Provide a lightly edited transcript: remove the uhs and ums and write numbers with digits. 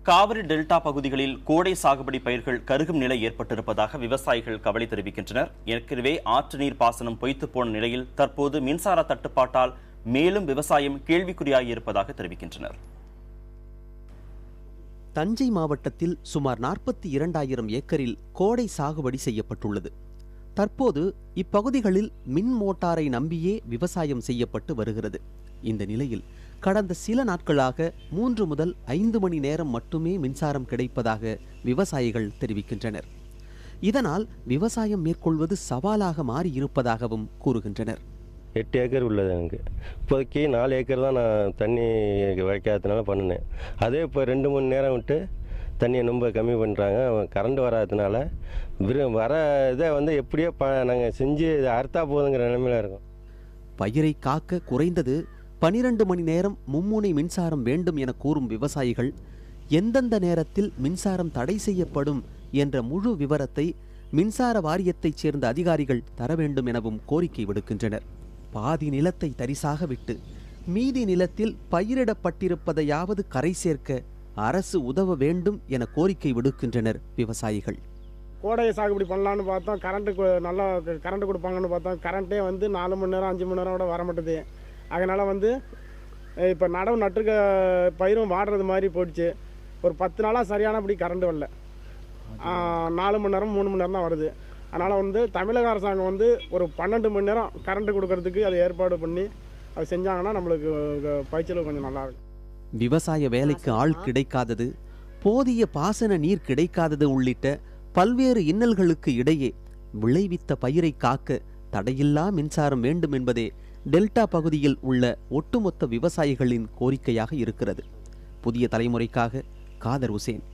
Kaveri delta பகுதிகளில் கோடை சாகுபடி பயிர்கள் கருகும் நிலை ஏற்பட்டிருப்பதாக விவசாயிகள் கவலை தெரிவிக்கின்றனர். ஏற்கனவே ஆற்று நீர் பாசனம் பொய்த்து போன நிலையில் தற்போது மின்சார தட்டுப்பாட்டால் மேலும் விவசாயம் கேள்விக்குறியாகியிருப்பதாக தெரிவிக்கின்றனர். தஞ்சை மாவட்டத்தில் சுமார் 42,000 ஏக்கரில் கோடை சாகுபடி செய்யப்பட்டுள்ளது. தற்போது இப்பகுதிகளில் மின் மோட்டாரை நம்பியே விவசாயம் செய்யப்பட்டு வருகிறது. இந்த நிலையில் கடந்த சில நாட்களாக 3 முதல் 5 மணி நேரம் மட்டுமே மின்சாரம் கிடைப்பதாக விவசாயிகள் தெரிவிக்கின்றனர். இதனால் விவசாயம் மேற்கொள்வது சவாலாக மாறியிருப்பதாகவும் கூறுகின்றனர். 8 ஏக்கர் உள்ளது எனக்கு. இப்போதைக்கு 4 ஏக்கர் தான் நான் தண்ணி வைக்காததுனால பண்ணினேன். அதே இப்போ 2 மணி நேரம் விட்டு தண்ணியை ரொம்ப கம்மி பண்ணுறாங்க. கரண்ட் வராததுனால வர இதை எப்படியோ நாங்கள் செஞ்சு அறுத்தா போதுங்கிற நிலைமையில இருக்கோம். பயிரை காக்க குறைந்தது 12 மணி நேரம் மும்முனை மின்சாரம் வேண்டும் என கூறும் விவசாயிகள் எந்தெந்த நேரத்தில் மின்சாரம் தடை செய்யப்படும் என்ற முழு விவரத்தை மின்சார வாரியத்தைச் சேர்ந்த அதிகாரிகள் தர வேண்டும் எனவும் கோரிக்கை விடுக்கின்றனர். பாதி நிலத்தை தரிசாக விட்டு மீதி நிலத்தில் பயிரிடப்பட்டிருப்பதையாவது கரை சேர்க்க அரசு உதவ வேண்டும் என கோரிக்கை விடுக்கின்றனர் விவசாயிகள். கோடையை சாகுபடி பண்ணலான்னு பார்த்தோம், நல்லா கரண்ட் கொடுப்பாங்கன்னு பார்த்தோம். கரண்ட்டே 4 மணி நேரம் 5 மணி நேரம் கூட வர மாட்டேது. அதனால் இப்போ நடவு நட்டுருக்க பயிரும் வாடுறது மாதிரி போயிடுச்சு. ஒரு 10 நாளாக சரியானபடி கரண்ட் வரல. 4 மணி நேரம் 3 மணி நேரம் தான் வருது. அதனால் தமிழக அரசாங்கம் ஒரு 12 மணி நேரம் கரண்ட் கொடுக்கறதுக்கு அதை ஏற்பாடு பண்ணி அது செஞ்சாங்கன்னா நம்மளுக்கு பயிற்சியில் கொஞ்சம் நல்லா இருக்கும். விவசாய வேலைக்கு ஆள் கிடைக்காதது, போதிய பாசன நீர் கிடைக்காதது உள்ளிட்ட பல்வேறு இன்னல்களுக்கு இடையே விளைவித்த பயிரை காக்க தடையில்லா மின்சாரம் வேண்டும் என்பதே டெல்டா பகுதியில் உள்ள ஒட்டுமொத்த விவசாயிகளின் கோரிக்கையாக இருக்கிறது. புதிய தலைமுறைக்காக காதர் உசேன்.